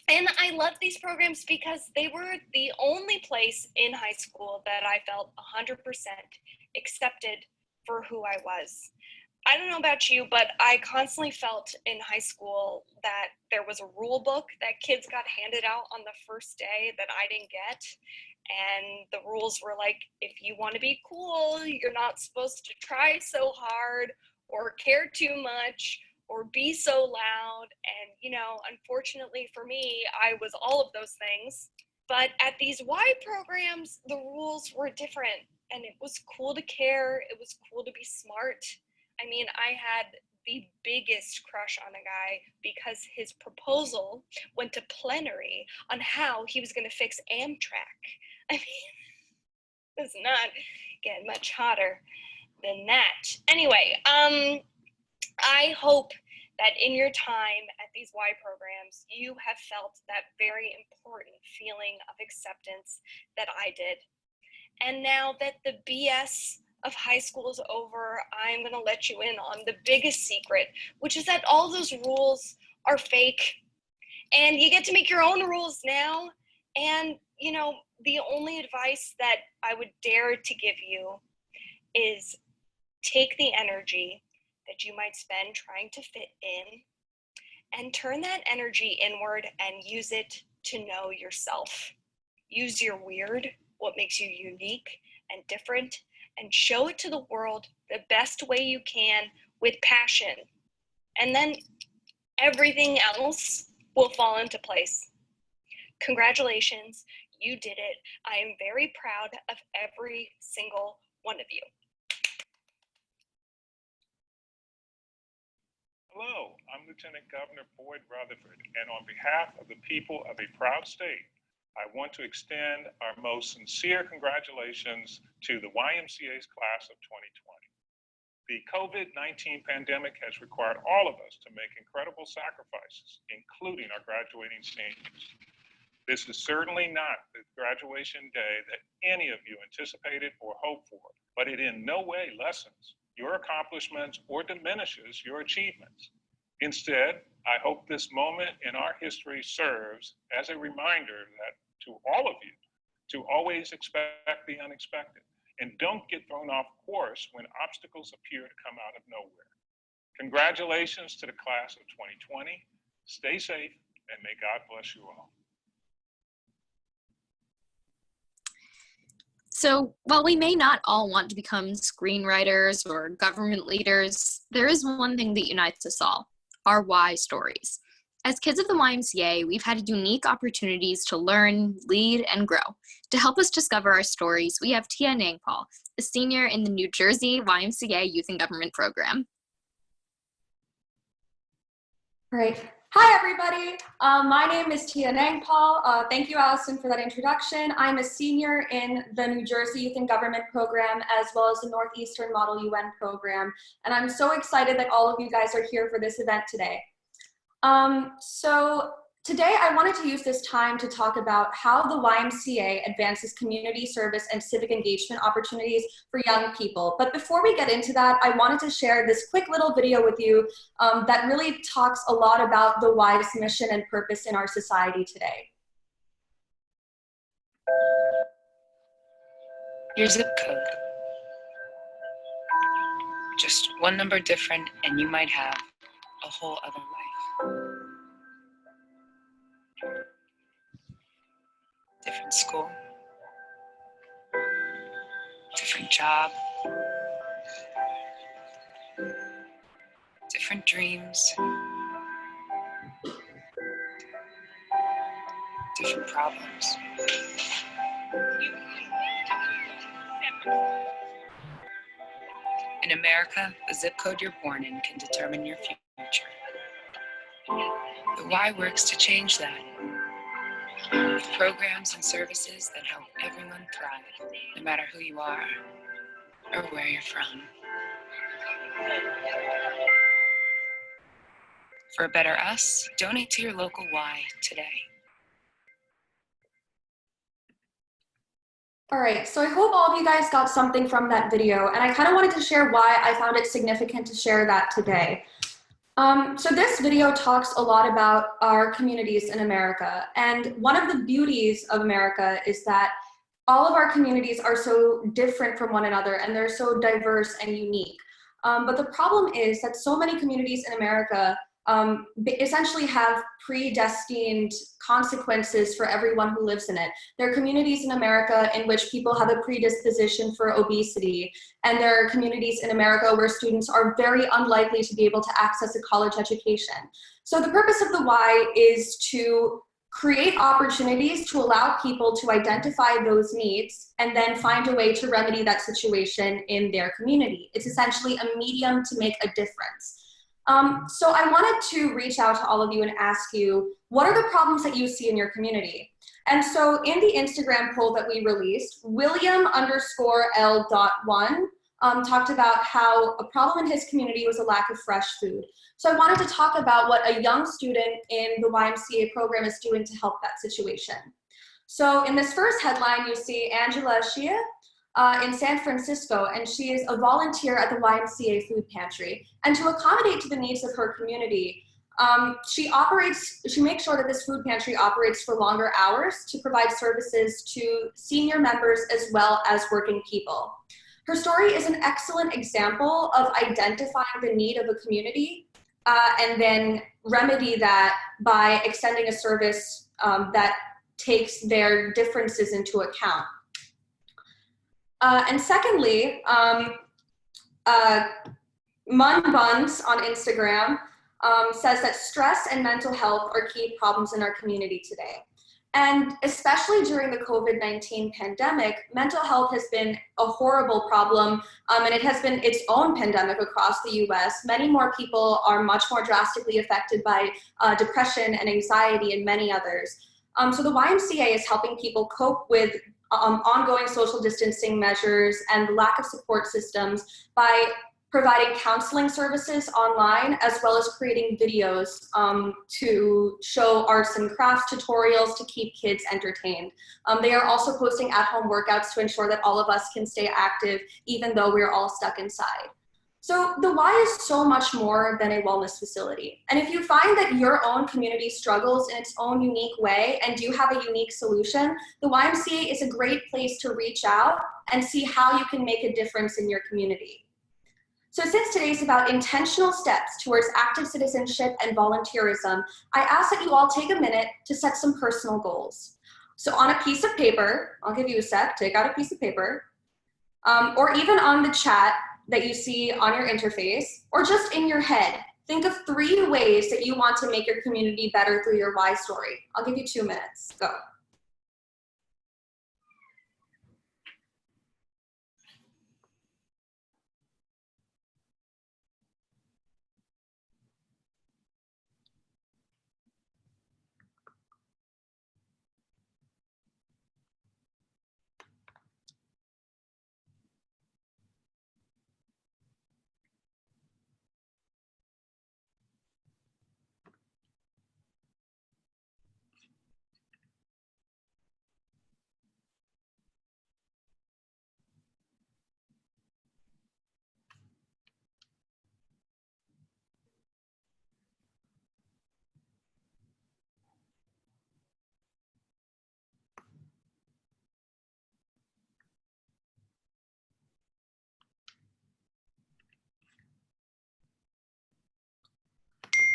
And I loved these programs because they were the only place in high school that I felt 100% accepted for who I was. I don't know about you, but I constantly felt in high school that there was a rule book that kids got handed out on the first day that I didn't get. And the rules were like, if you want to be cool, you're not supposed to try so hard or care too much or be so loud. And, you know, unfortunately for me, I was all of those things. But at these Y programs, the rules were different, and it was cool to care. It was cool to be smart. I mean, I had the biggest crush on a guy because his proposal went to plenary on how he was going to fix Amtrak. I mean, it's not getting much hotter than that. Anyway, I hope that in your time at these Y programs, you have felt that very important feeling of acceptance that I did. And now that the BS of high school is over, I'm gonna let you in on the biggest secret, which is that all those rules are fake. And you get to make your own rules now. And, you know, the only advice that I would dare to give you is take the energy that you might spend trying to fit in and turn that energy inward and use it to know yourself. Use your weird, what makes you unique and different, and show it to the world the best way you can with passion. And then everything else will fall into place. Congratulations, you did it. I am very proud of every single one of you. Hello, I'm Lieutenant Governor Boyd Rutherford, and on behalf of the people of a proud state, I want to extend our most sincere congratulations to the YMCA's class of 2020. The COVID-19 pandemic has required all of us to make incredible sacrifices, including our graduating seniors. This is certainly not the graduation day that any of you anticipated or hoped for, but it in no way lessens your accomplishments or diminishes your achievements. Instead, I hope this moment in our history serves as a reminder that to all of you to always expect the unexpected and don't get thrown off course when obstacles appear to come out of nowhere. Congratulations to the class of 2020. Stay safe and may God bless you all. So while we may not all want to become screenwriters or government leaders, there is one thing that unites us all, our Y stories. As kids of the YMCA, we've had unique opportunities to learn, lead, and grow. To help us discover our stories, we have Tia Nangpal, a senior in the New Jersey YMCA Youth and Government Program. All right. Hi, everybody. My name is Tia Nangpal. Thank you, Allison, for that introduction. I'm a senior in the New Jersey Youth and Government Program, as well as the Northeastern Model UN Program. And I'm so excited that all of you guys are here for this event today. So today I wanted to use this time to talk about how the YMCA advances community service and civic engagement opportunities for young people. But before we get into that, I wanted to share this quick little video with you that really talks a lot about the Y's mission and purpose in our society today. Your zip code. Just one number different and you might have a whole other life. Different school, different job, different dreams, different problems. In America, the zip code you're born in can determine your future. The Y works to change that, with programs and services that help everyone thrive, no matter who you are or where you're from. For a better us, donate to your local Y today. All right, so I hope all of you guys got something from that video, and I kind of wanted to share why I found it significant to share that today. So this video talks a lot about our communities in America, and one of the beauties of America is that all of our communities are so different from one another, and they're so diverse and unique. But the problem is that so many communities in America essentially have predestined consequences for everyone who lives in it. There are communities in America in which people have a predisposition for obesity, and there are communities in America where students are very unlikely to be able to access a college education. So the purpose of the Y is to create opportunities to allow people to identify those needs and then find a way to remedy that situation in their community. It's essentially a medium to make a difference. So I wanted to reach out to all of you and ask you, what are the problems that you see in your community? And so in the Instagram poll that we released, William_L.1 talked about how a problem in his community was a lack of fresh food. So I wanted to talk about what a young student in the YMCA program is doing to help that situation. So in this first headline, you see Angela Shia in San Francisco, and she is a volunteer at the YMCA food pantry. And to accommodate to the needs of her community, she makes sure that this food pantry operates for longer hours to provide services to senior members as well as working people. Her story is an excellent example of identifying the need of a community and then remedy that by extending a service that takes their differences into account. And secondly, Mun Buns on Instagram says that stress and mental health are key problems in our community today. And especially during the COVID-19 pandemic, mental health has been a horrible problem, and it has been its own pandemic across the US. Many more people are much more drastically affected by depression and anxiety and many others. So the YMCA is helping people cope with ongoing social distancing measures and the lack of support systems by providing counseling services online, as well as creating videos to show arts and crafts tutorials to keep kids entertained. They are also posting at-home workouts to ensure that all of us can stay active, even though we're all stuck inside. So the Y is so much more than a wellness facility. And if you find that your own community struggles in its own unique way and you have a unique solution, the YMCA is a great place to reach out and see how you can make a difference in your community. So since today's about intentional steps towards active citizenship and volunteerism, I ask that you all take a minute to set some personal goals. So on a piece of paper, I'll give you a sec, take out a piece of paper, or even on the chat that you see on your interface, or just in your head, think of 3 ways that you want to make your community better through your why story. I'll give you 2 minutes, go.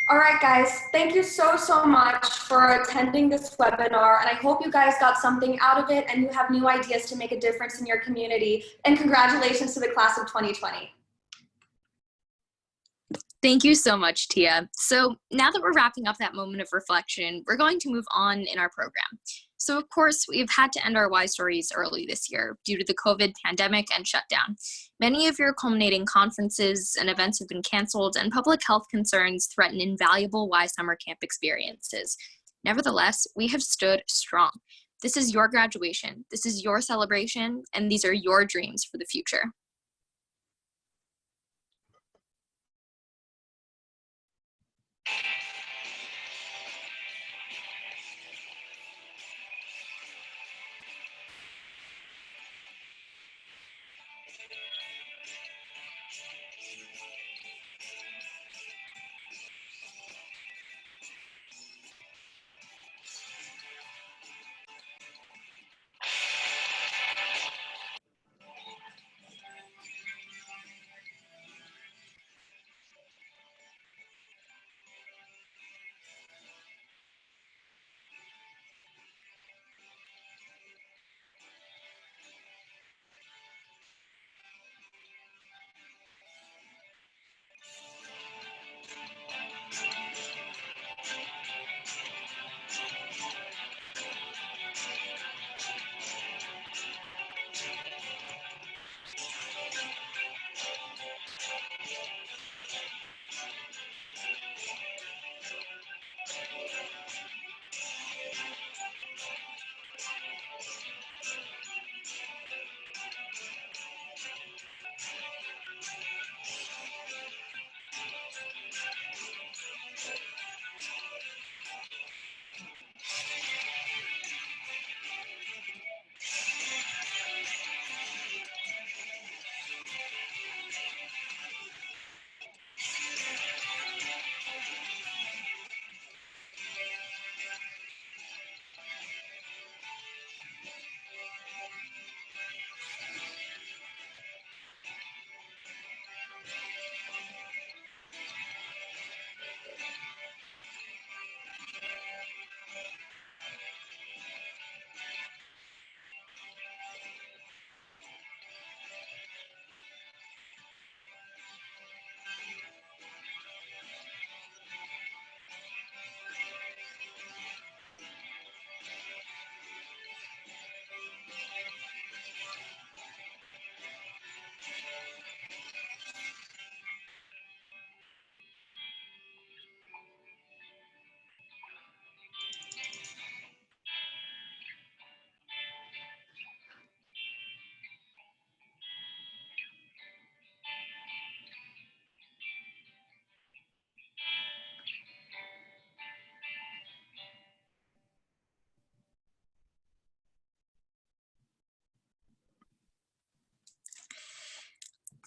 All right, guys, thank you so much for attending this webinar, and I hope you guys got something out of it and you have new ideas to make a difference in your community. And congratulations to the class of 2020. Thank you so much, Tia. So now that we're wrapping up that moment of reflection, we're going to move on in our program. So of course, we've had to end our Y stories early this year due to the COVID pandemic and shutdown. Many of your culminating conferences and events have been canceled, and public health concerns threaten invaluable Y summer camp experiences. Nevertheless, we have stood strong. This is your graduation, this is your celebration, and these are your dreams for the future.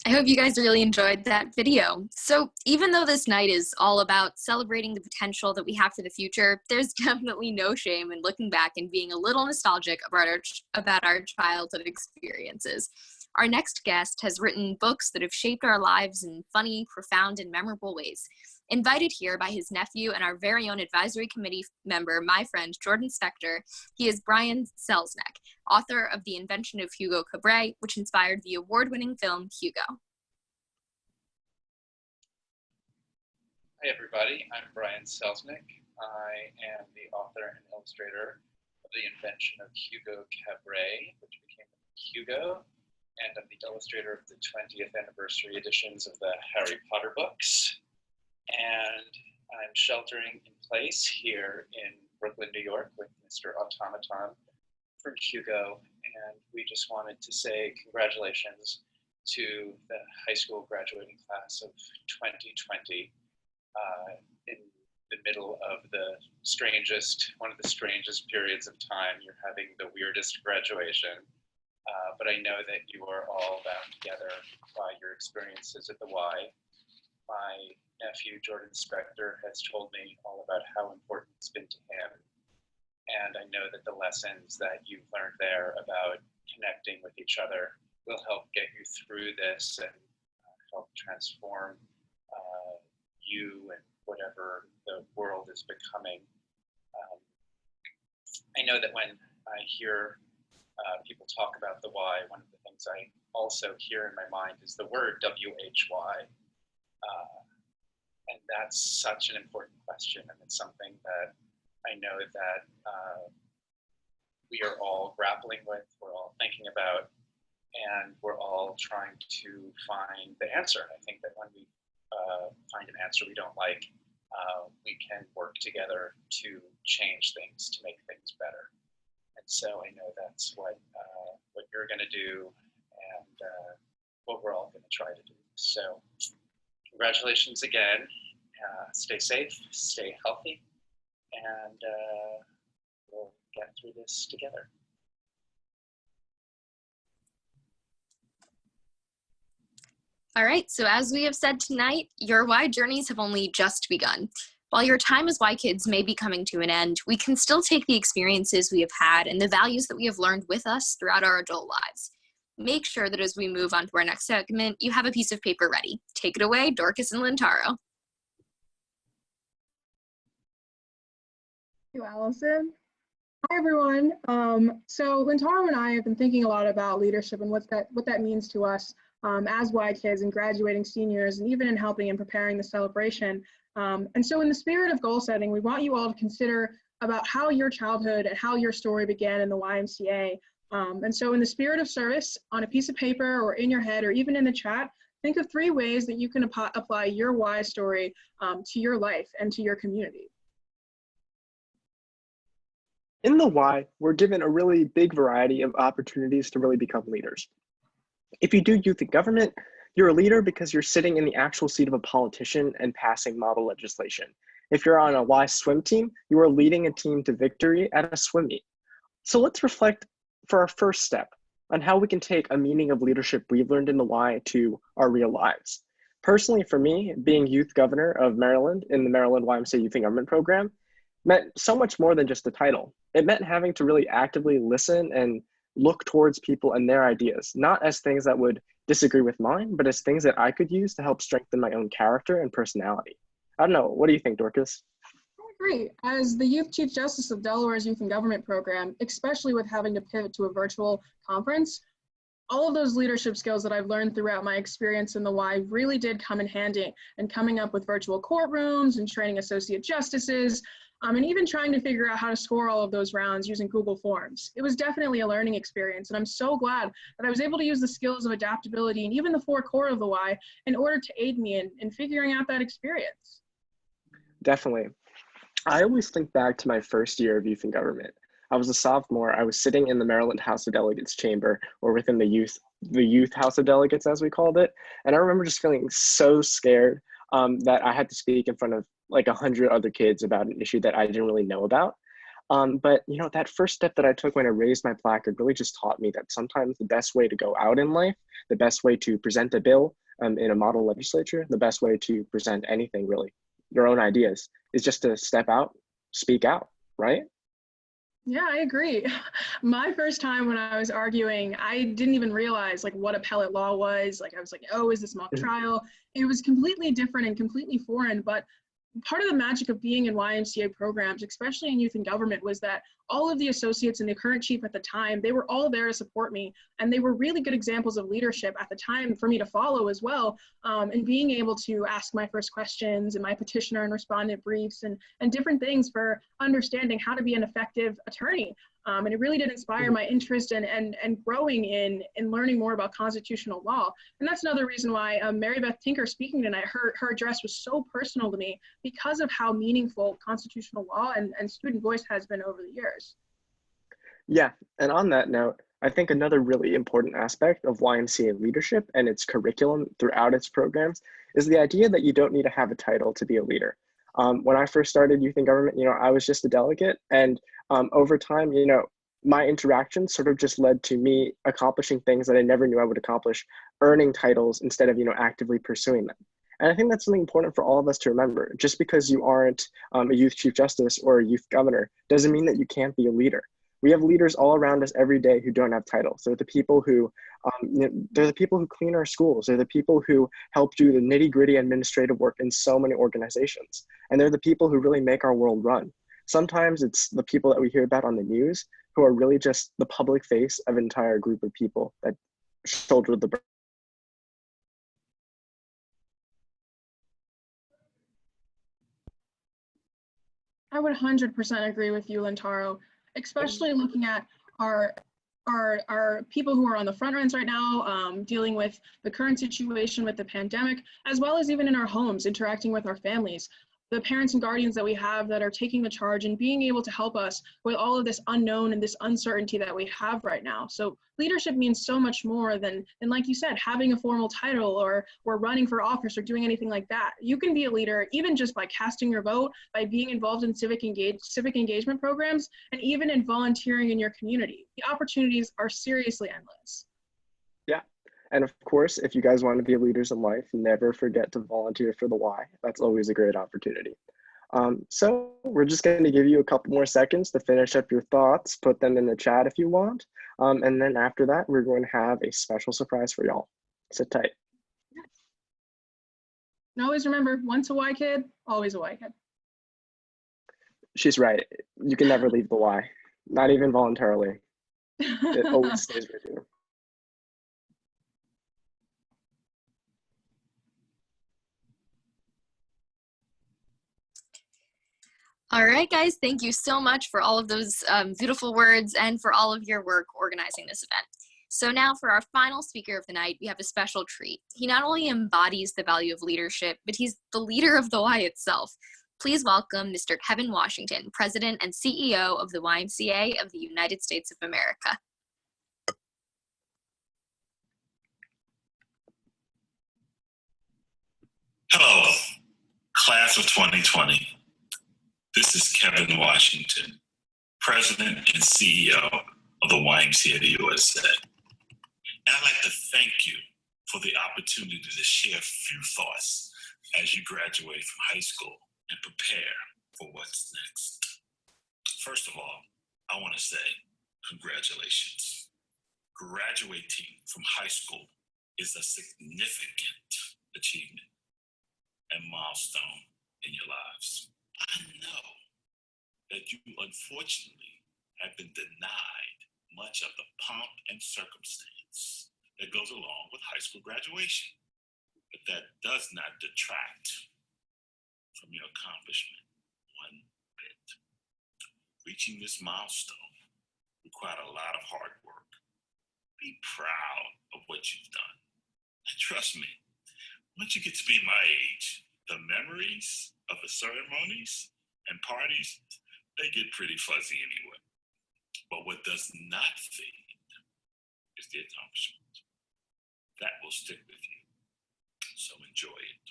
I hope you guys really enjoyed that video. So even though this night is all about celebrating the potential that we have for the future, there's definitely no shame in looking back and being a little nostalgic about our childhood experiences. Our next guest has written books that have shaped our lives in funny, profound, and memorable ways. Invited here by his nephew and our very own advisory committee member, my friend Jordan Spector, he is Brian Selznick, author of The Invention of Hugo Cabret, which inspired the award-winning film Hugo. Hi everybody, I'm Brian Selznick. I am the author and illustrator of The Invention of Hugo Cabret, which became Hugo, and I'm the illustrator of the 20th anniversary editions of the Harry Potter books. And I'm sheltering in place here in Brooklyn, New York with Mr. Automaton from Hugo. And we just wanted to say congratulations to the high school graduating class of 2020 in the middle of one of the strangest periods of time. You're having the weirdest graduation. But I know that you are all bound together by your experiences at the Y. My nephew, Jordan Spector, has told me all about how important it's been to him. And I know that the lessons that you've learned there about connecting with each other will help get you through this and help transform you and whatever the world is becoming. I know that when I hear people talk about the Y, one of the things I also hear in my mind is the word WHY. And that's such an important question, and it's something that I know that we are all grappling with, we're all thinking about, and we're all trying to find the answer. I think that when we find an answer we don't like, we can work together to change things, to make things better. And so I know that's what you're going to do, and what we're all going to try to do. So congratulations again. Stay safe, stay healthy, and we'll get through this together. All right, so as we have said tonight, your Y journeys have only just begun. While your time as Y kids may be coming to an end, we can still take the experiences we have had and the values that we have learned with us throughout our adult lives. Make sure that as we move on to our next segment, you have a piece of paper ready. Take it away, Dorcas and Lintaro. Thank you, Allison. Hi, everyone. So Lintaro and I have been thinking a lot about leadership and what that means to us as Y kids and graduating seniors, and even in helping and preparing the celebration. And so in the spirit of goal setting, we want you all to consider about how your childhood and how your story began in the YMCA. And so in the spirit of service, on a piece of paper or in your head or even in the chat, think of 3 ways that you can apply your Y story to your life and to your community. In the Y, we're given a really big variety of opportunities to really become leaders. If you do youth in government, you're a leader because you're sitting in the actual seat of a politician and passing model legislation. If you're on a Y swim team, you are leading a team to victory at a swim meet. So let's reflect for our first step on how we can take a meaning of leadership we've learned in the Y to our real lives. Personally, for me, being youth governor of Maryland in the Maryland YMCA Youth in Government program meant so much more than just the title. It meant having to really actively listen and look towards people and their ideas, not as things that would disagree with mine, but as things that I could use to help strengthen my own character and personality. I don't know, what do you think, Dorcas? I agree. As the Youth Chief Justice of Delaware's Youth in Government program, especially with having to pivot to a virtual conference, all of those leadership skills that I've learned throughout my experience in the Y really did come in handy, and coming up with virtual courtrooms and training associate justices, and even trying to figure out how to score all of those rounds using Google Forms. It was definitely a learning experience, and I'm so glad that I was able to use the skills of adaptability and even the 4 core of the Y in order to aid me in figuring out that experience. Definitely. I always think back to my first year of youth in government. I was a sophomore. I was sitting in the Maryland House of Delegates chamber, or within the youth House of Delegates, as we called it. And I remember just feeling so scared that I had to speak in front of like 100 other kids about an issue that I didn't really know about. But that first step that I took when I raised my placard really just taught me that sometimes the best way to go out in life, the best way to present a bill in a model legislature, the best way to present anything really, your own ideas, is just to step out, speak out, right? Yeah, I agree. My first time when I was arguing, I didn't even realize like what appellate law was. Like I was like, oh, is this mock trial? It was completely different and completely foreign, but part of the magic of being in YMCA programs, especially in youth and government, was that all of the associates and the current chief at the time, they were all there to support me. And they were really good examples of leadership at the time for me to follow as well. And being able to ask my first questions and my petitioner and respondent briefs and different things for understanding how to be an effective attorney. And it really did inspire my interest and growing in learning more about constitutional law. And that's another reason why Mary Beth Tinker speaking tonight, her address was so personal to me because of how meaningful constitutional law and student voice has been over the years. Yeah, and on that note, I think another really important aspect of YMCA leadership and its curriculum throughout its programs is the idea that you don't need to have a title to be a leader. When I first started youth in government, I was just a delegate, and over time, my interactions sort of just led to me accomplishing things that I never knew I would accomplish, earning titles instead of, actively pursuing them. And I think that's something important for all of us to remember. Just because you aren't a youth chief justice or a youth governor doesn't mean that you can't be a leader. We have leaders all around us every day who don't have titles. They're the people who, they're the people who clean our schools. They're the people who help do the nitty-gritty administrative work in so many organizations. And they're the people who really make our world run. Sometimes it's the people that we hear about on the news who are really just the public face of an entire group of people that shoulder the burden. I would 100% agree with you, Lintaro, especially looking at our people who are on the front lines right now, dealing with the current situation with the pandemic, as well as even in our homes, interacting with our families. The parents and guardians that we have that are taking the charge and being able to help us with all of this unknown and this uncertainty that we have right now. So leadership means so much more than like you said, having a formal title or running for office or doing anything like that. You can be a leader even just by casting your vote, by being involved in civic engagement programs, and even in volunteering in your community. The opportunities are seriously endless. Yeah. And of course, if you guys want to be leaders in life, never forget to volunteer for the Y. That's always a great opportunity. So we're just going to give you a couple more seconds to finish up your thoughts, put them in the chat if you want. And then after that, we're going to have a special surprise for y'all. Sit tight. And always remember, once a Y kid, always a Y kid. She's right. You can never leave the Y, not even voluntarily. It always stays with you. All right, guys, thank you so much for all of those beautiful words and for all of your work organizing this event. So now for our final speaker of the night, we have a special treat. He not only embodies the value of leadership, but he's the leader of the Y itself. Please welcome Mr. Kevin Washington, President and CEO of the YMCA of the United States of America. Hello, class of 2020. This is Kevin Washington, President and CEO of the YMCA of the USA. And I'd like to thank you for the opportunity to share a few thoughts as you graduate from high school and prepare for what's next. First of all, I want to say congratulations. Graduating from high school is a significant achievement and milestone in your lives. I know that you unfortunately have been denied much of the pomp and circumstance that goes along with high school graduation, but that does not detract from your accomplishment one bit. Reaching this milestone required a lot of hard work. Be proud of what you've done. And trust me, once you get to be my age, the memories of the ceremonies and parties, they get pretty fuzzy anyway. But what does not fade is the accomplishment. That will stick with you. So enjoy it.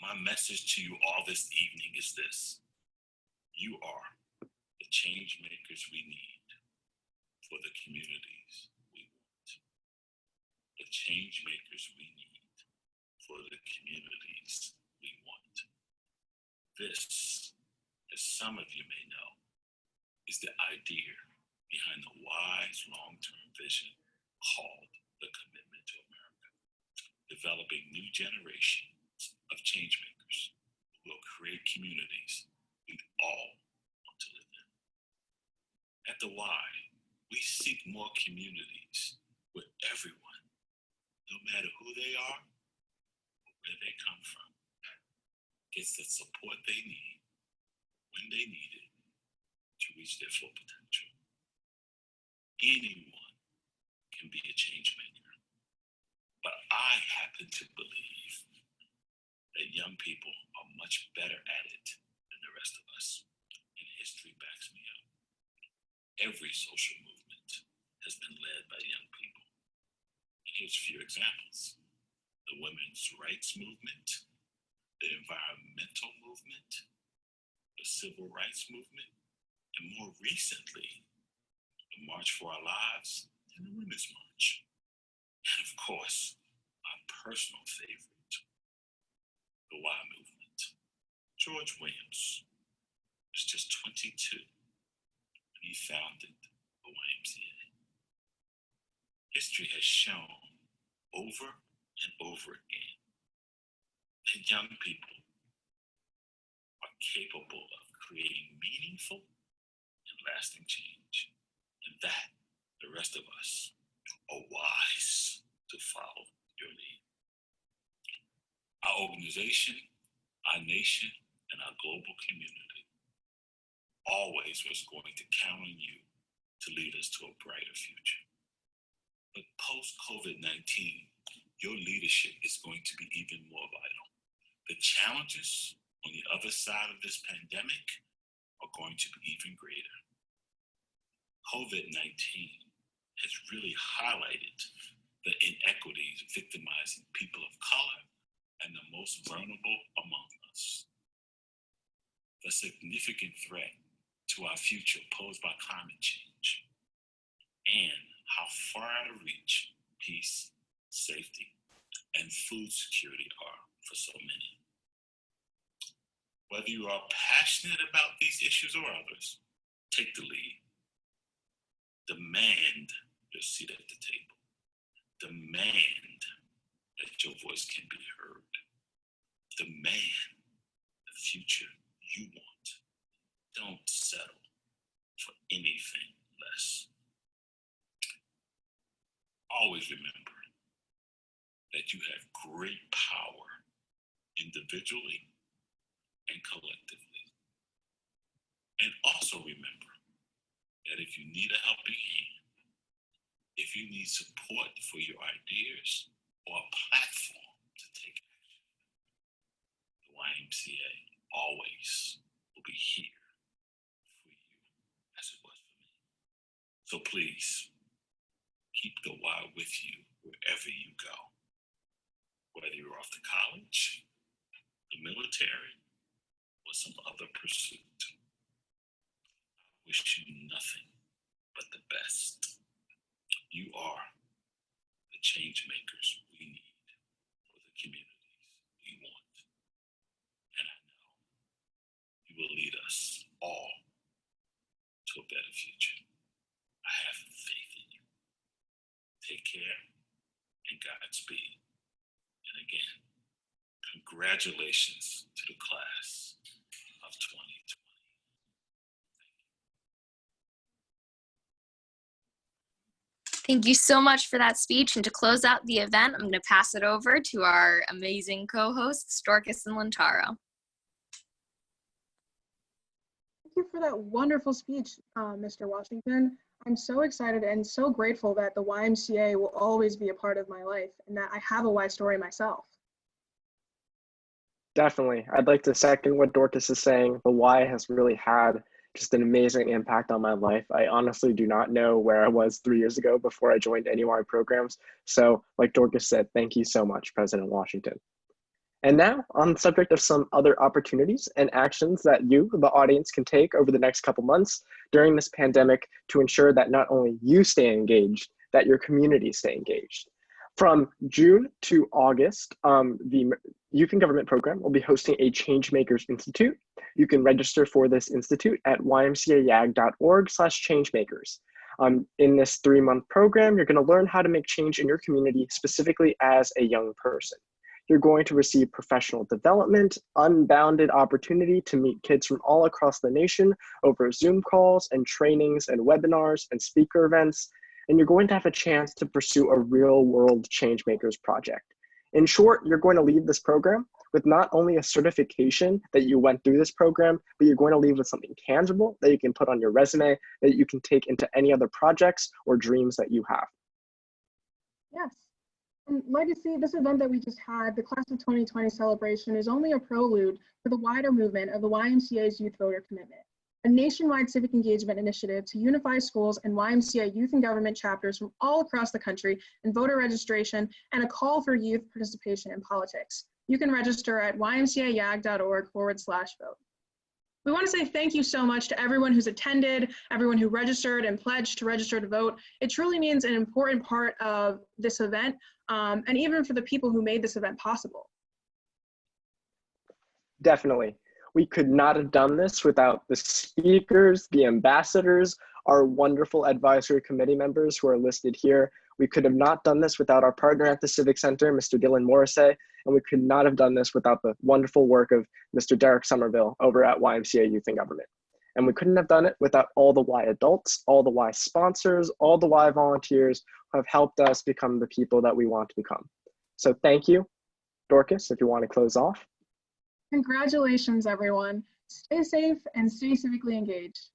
My message to you all this evening is this. You are the change makers we need for the communities we want. The change makers we need for the communities we want. This, as some of you may know, is the idea behind the wise long-term vision called the Commitment to America, developing new generations of change makers who will create communities we all want to live in. At the Y, we seek more communities where everyone, no matter who they are or where they come from, gets the support they need when they need it to reach their full potential. Anyone can be a change maker, but I happen to believe that young people are much better at it than the rest of us, and history backs me up. Every social movement has been led by young people. And here's a few examples: the women's rights movement, the environmental movement, the civil rights movement, and more recently, the March for Our Lives and the Women's March. And of course, my personal favorite, the Y movement. George Williams was just 22 when he founded the YMCA. History has shown over and over again that young people are capable of creating meaningful and lasting change, and that the rest of us are wise to follow your lead. Our organization, our nation, and our global community always was going to count on you to lead us to a brighter future. But post-COVID-19, your leadership is going to be even more vital. The challenges on the other side of this pandemic are going to be even greater. COVID-19 has really highlighted the inequities victimizing people of color and the most vulnerable among us. The significant threat to our future posed by climate change, and how far out of reach peace, safety, and food security are for so many. Whether you are passionate about these issues or others, take the lead. Demand your seat at the table. Demand that your voice can be heard. Demand the future you want. Don't settle for anything less. Always remember that you have great power individually and collectively. And also remember that if you need a helping hand, if you need support for your ideas or a platform to take action, the YMCA always will be here for you as it was for me. So please, keep the Y with you wherever you go. Whether you're off to college, the military, or some other pursuit, I wish you nothing but the best. You are the change makers we need for the communities we want. And I know you will lead us all to a better future. I have faith in you. Take care and Godspeed. And again, congratulations to the class of 2020. Thank you so much for that speech. And to close out the event, I'm going to pass it over to our amazing co-hosts, Dorcas and Lantaro. Thank you for that wonderful speech, Mr. Washington. I'm so excited and so grateful that the YMCA will always be a part of my life and that I have a Y story myself. Definitely. I'd like to second what Dorcas is saying. The Y has really had just an amazing impact on my life. I honestly do not know where I was 3 years ago before I joined any Y programs. So like Dorcas said, thank you so much, President Washington. And now, on the subject of some other opportunities and actions that you, the audience, can take over the next couple months during this pandemic to ensure that not only you stay engaged, that your community stay engaged. From June to August, the Youth in Government program will be hosting a Changemakers Institute. You can register for this institute at ymcayag.org/changemakers. In this 3-month program, you're going to learn how to make change in your community, specifically as a young person. You're going to receive professional development, unbounded opportunity to meet kids from all across the nation over Zoom calls and trainings and webinars and speaker events, and you're going to have a chance to pursue a real-world Changemakers project. In short, you're going to leave this program with not only a certification that you went through this program, but you're going to leave with something tangible that you can put on your resume, that you can take into any other projects or dreams that you have. Yes. And Legacy, this event that we just had, the Class of 2020 celebration, is only a prelude for the wider movement of the YMCA's Youth Voter Commitment, a nationwide civic engagement initiative to unify schools and YMCA youth and government chapters from all across the country in voter registration and a call for youth participation in politics. You can register at ymcayag.org/vote. We want to say thank you so much to everyone who's attended, everyone who registered and pledged to register to vote. It truly means an important part of this event, and even for the people who made this event possible. Definitely. We could not have done this without the speakers, the ambassadors, our wonderful advisory committee members who are listed here. We could have not done this without our partner at the Civic Center, Mr. Dylan Morrissey, and we could not have done this without the wonderful work of Mr. Derek Somerville over at YMCA Youth in Government. And we couldn't have done it without all the Y adults, all the Y sponsors, all the Y volunteers who have helped us become the people that we want to become. So thank you. Dorcas, if you want to close off. Congratulations, everyone. Stay safe and stay civically engaged.